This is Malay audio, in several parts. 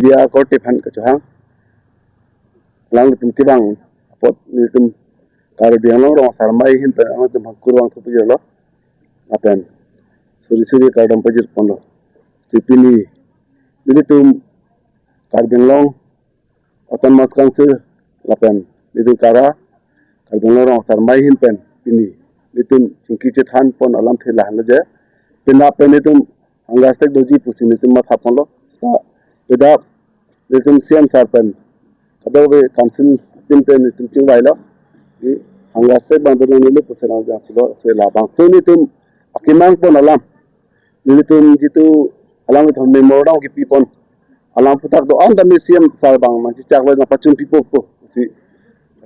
dia ko tephan ka chang lang tum tibang pot ni tum kar biang long rong sarmai hin ta ang tum kurwang thu pi lo apen suri ka dam pajir pondo sipini ni tum kar biang long otan mas council lapen ni tum kara kar biang long rong sarmai hin pen pini ni tum chingki chethan pon alam thela hal je pina pen ni tum angasek doji pusi ni tum ma thapon lo Beda, lekum siam sarpen. Kadang we council timpen tum cingwai lo. Angga bang tu ni lu pusenang jang lo sela bang. So ni tum akimang pon alam. Ni tum jitu alam tu memorang ki pipon. Alam putak do anda mi siam sar bang ma cicak we na pacun pipo po.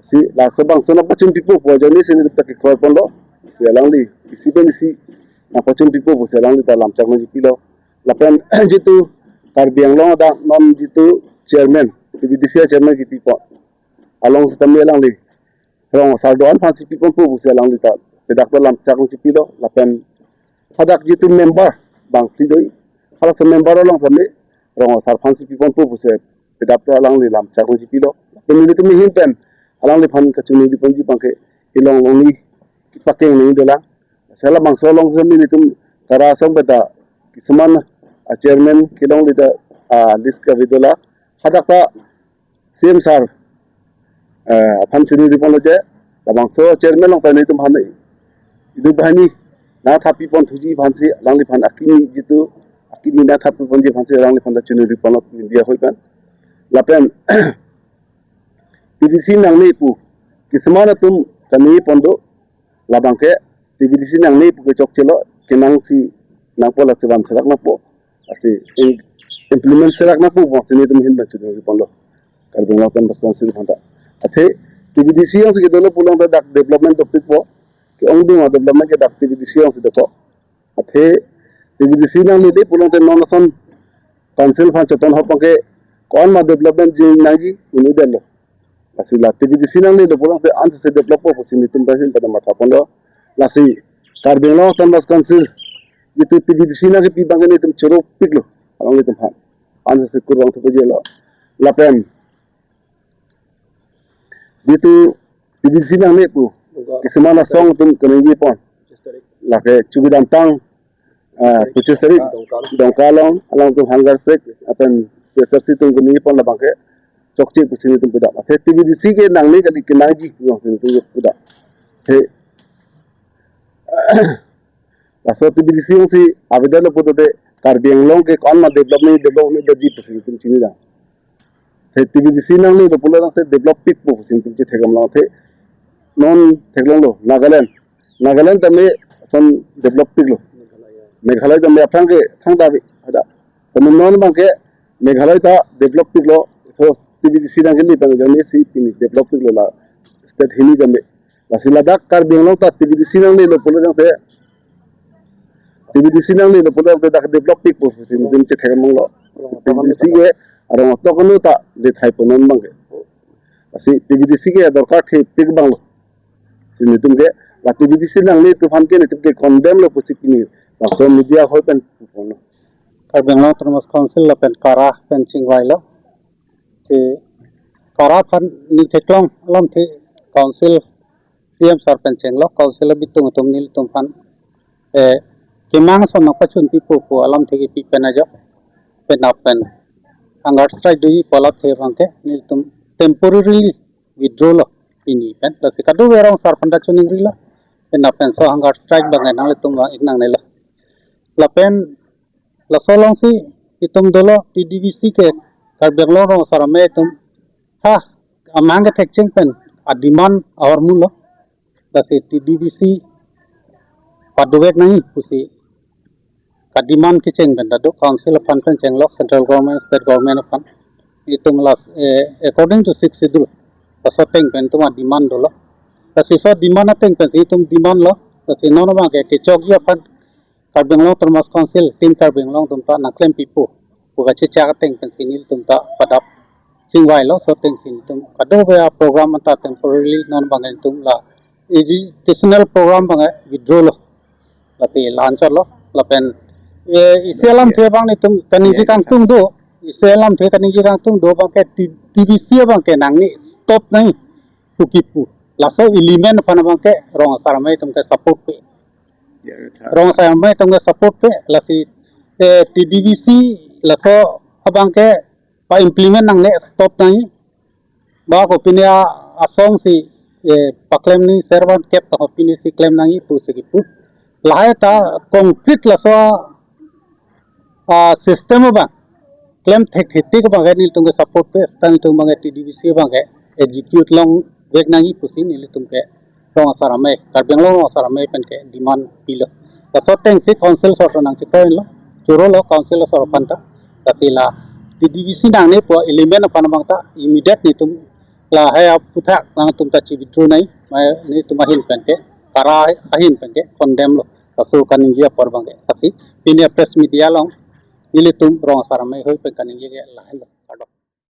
Si la so bang so na pacun pipo po jani sini tak ki khoi pon lo. Si alang li isi ben isi na pacun pipo po selang li dalam cak ma jipi lo. Lapen jitu Kar biang long ada non jitu chairman TBDC chairman ki pipo along stammi lang li rong sardoan phansi pipo pu busia lang li ta pedak lam chakang chipi lo lapen hadak jitu member bang ti doi hala sa member long samle rong sar phansi pipo pu busia pedak lang li lam chakang chipi lo pen ni tu mi hin pen alang li phan ka chuni di panji pangke ilong longi ki pakeng ni dola sala bang so long samni ni tum karasam beta kisman chairman kilong lida list ka vidola hadakta CM sar phan chuni di pon je labang so chairman long tani tum hanai idu bahani na thapi pon thuji phansi langli phan akimi jitu akimi na thapi pon ji phansi langli phan da chuni di pon india hoikan lapen TBDC nangni pu kismana tum kani pondo labang ke TBDC nangni pu ke chok chelo kenang si nangpola seban serak na po asi implement serak na po sini tum hin bachu ni ponlo kar bengla kan bas council phanta athe TBDC ang sige dolo pulang da development topic po ki ong ding development ke dak TBDC ang sige po athe TBDC nang ni de pulang te non son council phan chaton ho pake kon ma development ji nagi uni delo asi la TBDC nang ni de pulang te ans se develop po sini tum bahin pada mata ponlo lasi kar bengla kan bas council itu TBDC na ke pibang ni tum choro piklo along tum han an se kurwang tu jelo lapen itu TBDC na ne pu kisamana song tum kenegi pon la ke chubidam tang puchesari dongkalong alang tum hangar sek apen pesarsi tum kenegi pon labang ke chokche pusini tum pudak athe TBDC ke nang ni kali kenaji tum sini tum pudak he Asal TBDC yang si abedan lo puto de kar biang long ke kon ma development da ji pusin tum chini da the TBDC nang ni lo pulo nang the develop pit po pusin tum chi thegam long the non theglang lo Nagaland tame son develop pit lo Meghalaya tame apang ke thang da bi ada samun non bang ke Meghalaya ta develop pit lo so TBDC nang ni pang jani si pini develop pit lo la state hini jambe la sila kar biang long ta TBDC nang ni lo pulo nang the TBDC nang ni lo pulo da develop pik po sin dim che thegam lo TBDC ke arong to kono ta de thai ponon bang ke asi TBDC ke dorkar the pik bang lo sin dim ke la TBDC nang ni tu phan ke ni ke condemn lo pusi pini la so media hoi pen pono kar bengla termas council la pen kara pen chingwai lo si kara phan ni theklong lom the council CM sar pen chenglo council bitung tum nil tum phan Kimang sama pacun pipo po alam thegi pipen aja pen anggar strike dui pola the bangke nil tum temporarily withdraw lo ini pen la sikadu werong sar panda chuning rila pen so anggar strike bangai nang tum inang nela la pen la solong si itum dolo TDVC ke kar benglo rong sarame tum ha amang ke thekching pen a demand our mulo la si TDVC paduwek nahi pusi kadiman kiceng dan dadu council of fund pen chenglok central government state government of fund itu melas according to 6 schedule pasoteng pen tuma demand dolo kasi so demand ateng pen itu demand lo kasi nono ma ke chokya fund karbenglo termas council tim karbenglo tumta na claim pipo buka chicha ateng pen sinil tumta padap singwai lo so teng sin tum kado be program anta temporarily non bangai tum la educational program bangai withdraw lo lasi lancar lo lapen isialam thiabang ni tum kaniji kang tum do Iselam the kan ngi rang tung do bang ke TVC bang ke nang ni stop nai pukipu laso element pana bang ke rong saramai tum ke support pe rong saramai tum ke support pe lasi TDVC laso abang ke pa implement nang ne stop nai ba ko pinia asong si paklem ni servan kep to pini si claim nang pu se kipu lahai ta concrete laso system bang claim thek bang ni tum ke support pe stang tum bang TDVC bang ke execute long vek nang pusi ni tum ke rong saramai karbeng long saramai pen ke demand pilo ta so teng si council sort nang chitoin lo churo lo council sort panta ta sila TDVC nang ne po element apa bang ta immediate ni tum la hai putha nang tum ta chi withdraw nai ni tum ahin pen ke kara ahin pen ke condemn lo ta so kan ingia por bang ke asi pinia press media long ili tum rong saramai hoi pen kan ingia la